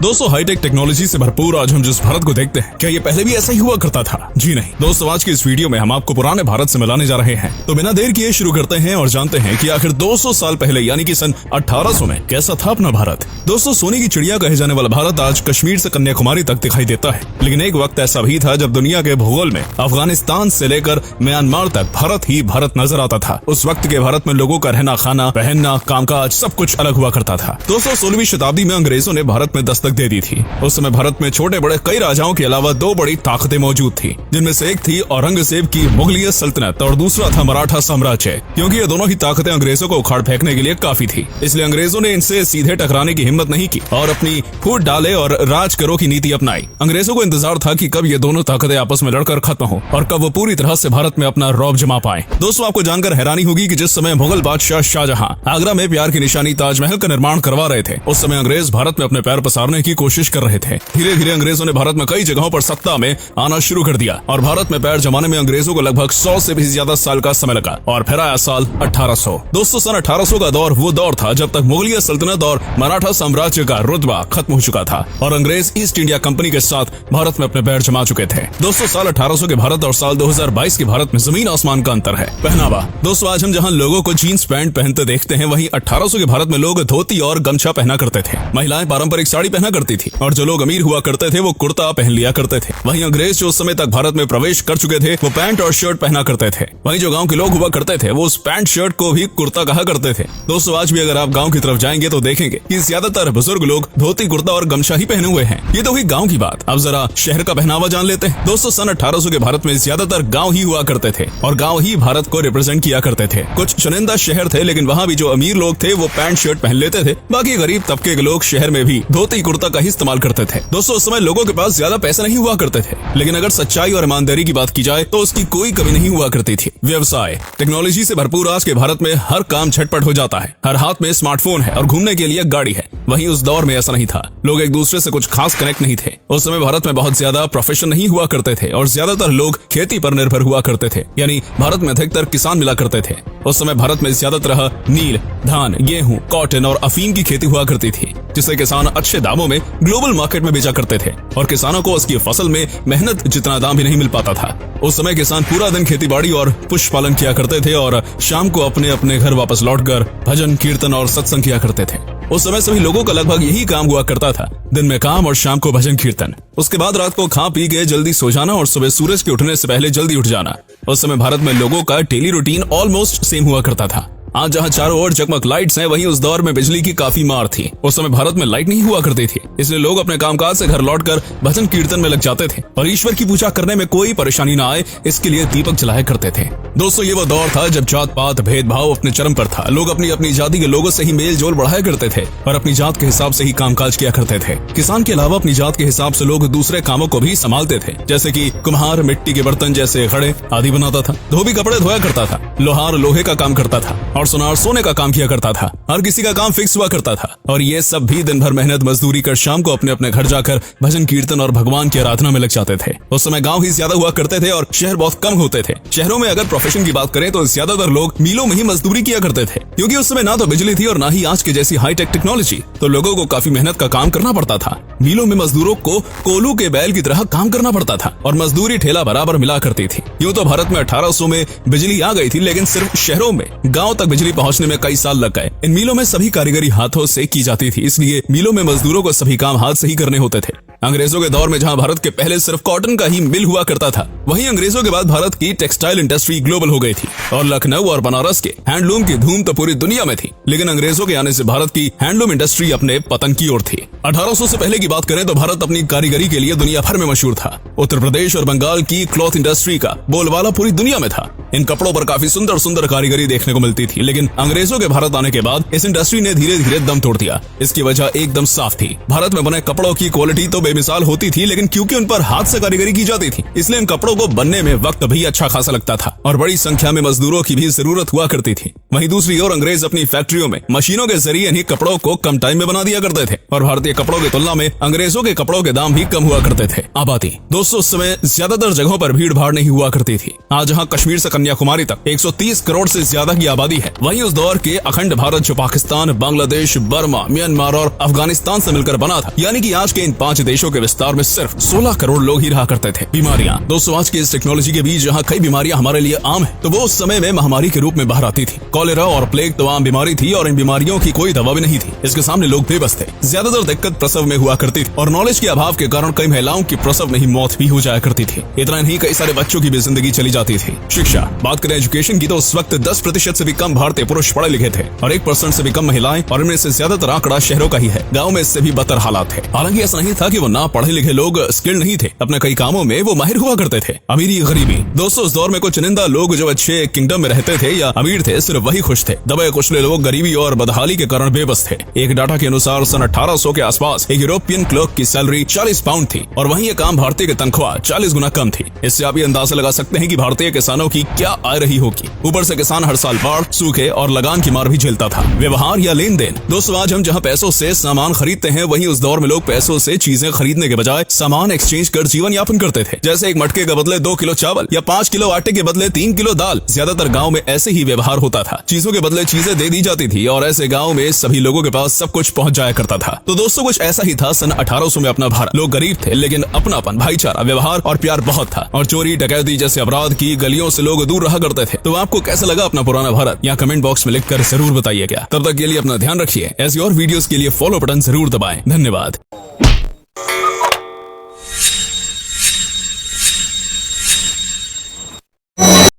दोस्तों, hi tech technology से भरपूर आज हम जिस भारत को देखते हैं, क्या ये पहले भी ऐसा ही हुआ करता था? जी नहीं दोस्तों, आज की इस वीडियो में हम आपको पुराने भारत से मिलाने जा रहे हैं। तो बिना देर किए शुरू करते हैं और जानते हैं कि आखिर 200 साल पहले यानी कि सन 1800 में कैसा था अपना भारत। दोस्तों, सोने की चिड़िया कहे जाने वाला भारत आज कश्मीर से कन्याकुमारी तक दिखाई देता है, लेकिन एक वक्त ऐसा भी था जब दुनिया के भूगोल में अफगानिस्तान से लेकर म्यांमार तक भारत ही भारत नजर आता था। उस वक्त के भारत में लोगों का रहना, खाना, पहनना, कामकाज सब कुछ अलग हुआ करता था। दोस्तों, 16वीं शताब्दी में अंग्रेजों ने भारत में दस्तक दे दी थी। उस समय भारत में छोटे बड़े कई राजाओं के अलावा दो बड़ी ताकतें मौजूद थी, जिनमें से एक थी औरंगजेब की मुगलिया सल्तनत और दूसरा था मराठा साम्राज्य, क्योंकि ये दोनों ही ताकतें अंग्रेजों को उखाड़ फेंकने के लिए काफी थी। इसलिए अंग्रेजों ने इनसे सीधे टकराने की हिम्मत नहीं की और अपनी फूट डाले और राज करो की नीति अपनाई। अंग्रेजों को इंतजार था कि कब ये दोनों ताकतें आपस में लड़कर खत्म हो और कब वो पूरी तरह से भारत में अपना रौब जमा पाए। दोस्तों, आपको जानकर हैरानी होगी कि जिस समय मुगल बादशाह शाहजहां आगरा में प्यार की निशानी ताजमहल का निर्माण करवा रहे थे, उस समय अंग्रेज भारत में अपने पैर पसारने की कोशिश कर रहे थे। धीरे धीरे अंग्रेजों ने भारत में कई जगहों पर सत्ता में आना शुरू कर दिया और भारत में पैर जमाने में अंग्रेजों को लगभग 100 से भी ज्यादा साल का समय लगा और फिर आया साल 1800। दोस्तों, सन 1800 का दौर वो दौर था जब तक मुगलिया सल्तनत और मराठा साम्राज्य का रुतबा खत्म हो चुका था और अंग्रेज ईस्ट इंडिया कंपनी के साथ भारत में अपने पैर जमा चुके थे। दोस्तों, साल 1800 के भारत और साल 2022 के भारत में जमीन आसमान का अंतर है। पहनावा, दोस्तों आज हम जहां लोगों को जीन्स पैंट पहनते देखते हैं, वहीं 1800 के भारत में लोग धोती और गमछा पहना करते थे। महिलाएं पारंपरिक साड़ी पहना करती थी और जो लोग अमीर हुआ करते थे वो कुर्ता पहन लिया करते थे। वहीं अंग्रेज जो उस समय तक भारत में प्रवेश कर चुके थे वो पैंट और शर्ट पहना करते थे। वहीं जो गांव के लोग हुआ करते थे वो उस पैंट शर्ट को भी कुर्ता कहा करते थे। दोस्तों, आज भी अगर आप गांव की तरफ जाएंगे तो देखेंगे कि ज्यादातर बुजुर्ग लोग धोती कुर्ता और गमछा ही पहने हुए हैं। ये तो हुई गांव की बात। अब जरा शहर का पहनावा जान लेते हैं। दोस्तों, सन 1800 के भारत में ज्यादातर गांव ही हुआ करते थे और गांव ही भारत को रिप्रेजेंट किया करते थे। कुछ चुनिंदा शहर थे, लेकिन वहाँ भी जो अमीर लोग थे वो पैंट शर्ट पहन लेते थे। बाकी गरीब तबके के लोग शहर में भी धोती कुर्ता का ही इस्तेमाल करते थे। दोस्तों, उस समय लोगों के पास ज्यादा पैसे नहीं हुआ करते थे, लेकिन अगर सच्चाई और ईमानदारी की बात की जाए तो उसकी कोई कमी नहीं हुआ करती थी। व्यवसाय, टेक्नोलॉजी से भरपूर आज के भारत में हर काम झटपट हो जाता है। हर हाथ में स्मार्टफोन है और घूमने के लिए गाड़ी है। वहीं उस दौर में ऐसा नहीं था। लोग एक दूसरे से कुछ खास कनेक्ट नहीं थे। उस समय भारत में बहुत ज्यादा प्रोफेशन नहीं हुआ करते थे और ज्यादातर लोग खेती पर निर्भर हुआ करते थे, यानी भारत में अधिकतर किसान मिला करते थे। उस समय भारत में ज्यादातर नील, धान, गेहूं, कॉटन और अफीम की खेती हुआ करती थी, जिसे किसान अच्छे दामों में ग्लोबल मार्केट में बेचा करते थे और किसानों को उसकी फसल में मेहनत जितना दाम भी नहीं मिल पाता था। उस समय किसान पूरा दिन खेतीबाड़ी और पुष्प पालन किया करते थे और शाम को अपने अपने घर वापस लौटकर भजन, कीर्तन और सत्संग किया करते थे। उस समय सभी लोगों का लगभग यही काम हुआ करता था। दिन में काम और शाम को भजन कीर्तन। उसके बाद रात को खा पी के जल्दी सो जाना और सुबह सूरज के उठने से पहले जल्दी उठ जाना। उस समय भारत में लोगों का डेली रूटीन ऑलमोस्ट सेम हुआ करता था। आज जहाँ चारों ओर जगमग लाइट्स हैं, वहीं उस दौर में बिजली की काफी मार थी। उस समय भारत में लाइट नहीं हुआ करती थी, इसलिए लोग अपने कामकाज से घर लौटकर भजन कीर्तन में लग जाते थे और ईश्वर की पूजा करने में कोई परेशानी न आए इसके लिए दीपक जलाया करते थे। दोस्तों, ये वो दौर था जब जात पात भेदभाव अपने चरम पर था। लोग अपनी अपनी जाति के लोगों से ही मेल जोल बढ़ाया करते थे और अपनी जात के हिसाब से ही कामकाज किया करते थे। किसान के अलावा अपनी जात के हिसाब से लोग दूसरे कामों को भी संभालते थे, जैसे कि कुम्हार मिट्टी के बर्तन जैसे घड़े आदि बनाता था, धोबी कपड़े धोया करता था, लोहार लोहे का काम करता था और सुनार सोने का काम किया करता था। हर किसी का काम फिक्स हुआ करता था और ये सब भी दिन भर मेहनत मजदूरी कर शाम को अपने अपने घर जाकर भजन कीर्तन और भगवान की आराधना में लग जाते थे। उस समय गांव ही ज्यादा हुआ करते थे और शहर बहुत कम होते थे। शहरों में अगर प्रोफेशन की बात करें तो ज्यादातर लोग मिलों में ही मजदूरी किया करते थे, क्योंकि उस समय ना तो बिजली थी और ना ही आज के जैसी हाईटेक टेक्नोलॉजी, तो लोगों को काफी मेहनत का काम करना पड़ता था। मिलों में मजदूरों को कोल्हू के बैल की तरह काम करना पड़ता था और मजदूरी ठेला बराबर मिला करती थी। यूं तो भारत में 1800 में बिजली आ गई थी, लेकिन सिर्फ शहरों में, गांव तक बिजली पहुंचने में कई साल लग गए। इन मिलों में सभी कारीगरी हाथों से की जाती थी, इसलिए मिलों में मजदूरों को सभी काम हाथ से ही करने होते थे। अंग्रेजों के दौर में जहां भारत के पहले सिर्फ कॉटन का ही मिल हुआ करता था, वहीं अंग्रेजों के बाद भारत की टेक्सटाइल इंडस्ट्री ग्लोबल हो गई थी और लखनऊ और बनारस के हैंडलूम की धूम तो पूरी दुनिया में थी। लेकिन अंग्रेजों के आने से भारत की हैंडलूम इंडस्ट्री अपने पतन की ओर थी। 1800 से पहले की बात करें तो भारत अपनी कारीगरी के लिए दुनिया भर में मशहूर था। उत्तर प्रदेश और बंगाल की क्लॉथ इंडस्ट्री का बोलबाला पूरी दुनिया में था। इन कपड़ों पर काफी सुंदर सुंदर कारीगरी देखने को मिलती थी, लेकिन अंग्रेजों के भारत आने के बाद इस इंडस्ट्री ने धीरे धीरे दम तोड़ दिया। इसकी वजह एकदम साफ थी। भारत में बने कपड़ों की क्वालिटी तो बेमिसाल होती थी, लेकिन क्योंकि उन पर हाथ से कारीगरी की जाती थी, इसलिए इन कपड़ों को बनने में वक्त भी अच्छा खासा लगता था और बड़ी संख्या में मजदूरों की भी जरूरत हुआ करती थी। वहीं दूसरी ओर अंग्रेज अपनी फैक्ट्रियों में मशीनों के जरिए इन्हीं कपड़ों को कम टाइम में बना दिया करते थे और भारतीय कपड़ों की तुलना में अंग्रेजों के कपड़ों के दाम भी कम हुआ करते थे। आबादी, दोस्तों उस समय ज्यादातर जगहों पर भीड़ भाड़ नहीं हुआ करती थी। आज जहाँ कश्मीर से कन्याकुमारी तक 130 करोड़ से ज्यादा की आबादी है। वहीं उस दौर के अखंड भारत जो पाकिस्तान, बांग्लादेश, बर्मा, म्यांमार और अफगानिस्तान से मिलकर बना था, यानी कि आज के इन 5 देशों के विस्तार में सिर्फ 16 करोड़ लोग ही रहा करते थे। बीमारियां दोस्तों, आज की इस टेक्नोलॉजी के बीच जहाँ कई बीमारियां हमारे लिए आम है, तो वो उस समय में महामारी के रूप में बाहर आती थी। कॉलेरा और प्लेग तो आम बीमारी थी और इन बीमारियों की कोई दवा भी नहीं थी। इसके सामने लोग बेबस थे। ज्यादातर दिक्कत प्रसव में हुआ करती थी और नॉलेज के अभाव के कारण कई महिलाओं की प्रसव में ही मौत भी हो जाया करती थी। इतना नहीं, कई सारे बच्चों की भी जिंदगी चली जाती थी। शिक्षा, बात करें एजुकेशन की, तो उस वक्त 10% से भी कम भारतीय पुरुष पढ़े लिखे थे और 1% से भी कम महिलाएं, और इनमें से ज्यादातर आंकड़ा शहरों का ही है। गाँव में इससे भी बदतर हालात थे। हालांकि ऐसा नहीं था कि वो ना पढ़े लिखे लोग स्किल्ड नहीं थे, अपने कई कामों में वो माहिर हुआ करते थे। अमीरी गरीबी, दोस्तों उस दौर में कुछ चुनिंदा लोग जो अच्छे किंगडम में रहते थे या अमीर थे, सिर्फ वही खुश थे। दबे कुचले लोग गरीबी और बदहाली के कारण बेबस थे। एक डाटा के अनुसार सन 1800 के आसपास एक यूरोपियन क्लर्क की सैलरी 40 पाउंड थी और वहीं एक आम भारतीय की तनख्वाह 40 गुना कम थी। इससे आप ये अंदाजा लगा सकते हैं कि भारतीय किसानों की क्या आय रही होगी। ऊपर से किसान हर साल बाढ़, सूखे और लगान की मार भी झेलता था। व्यवहार या लेन देन, दोस्तों आज हम जहाँ पैसों से सामान खरीदते हैं, वहीं उस दौर में लोग पैसों से चीजें खरीदने के बजाय सामान एक्सचेंज कर जीवन यापन करते थे। जैसे एक मटके के बदले 2 किलो चावल या 5 किलो आटे के बदले 3 किलो दाल। ज्यादातर गाँव में ऐसे ही व्यवहार होता था। चीजों के बदले चीजें दे दी जाती थी और ऐसे गाँव में सभी लोगों के पास सब कुछ पहुंच जाया करता था। तो दोस्तों कुछ ऐसा ही था सन 1800 में अपना भारत। लोग गरीब थे लेकिन अपनापन, भाईचारा, व्यवहार और प्यार बहुत था और चोरी डकैती जैसे अपराध की गलियों से लोग दूर रहा करते थे। तो आपको कैसा लगा अपना पुराना भारत, यहाँ कमेंट बॉक्स में लिखकर जरूर बताइएगा। तब तक के लिए अपना ध्यान रखिए। ऐसी और वीडियोस के लिए फॉलो बटन जरूर दबाएं। धन्यवाद।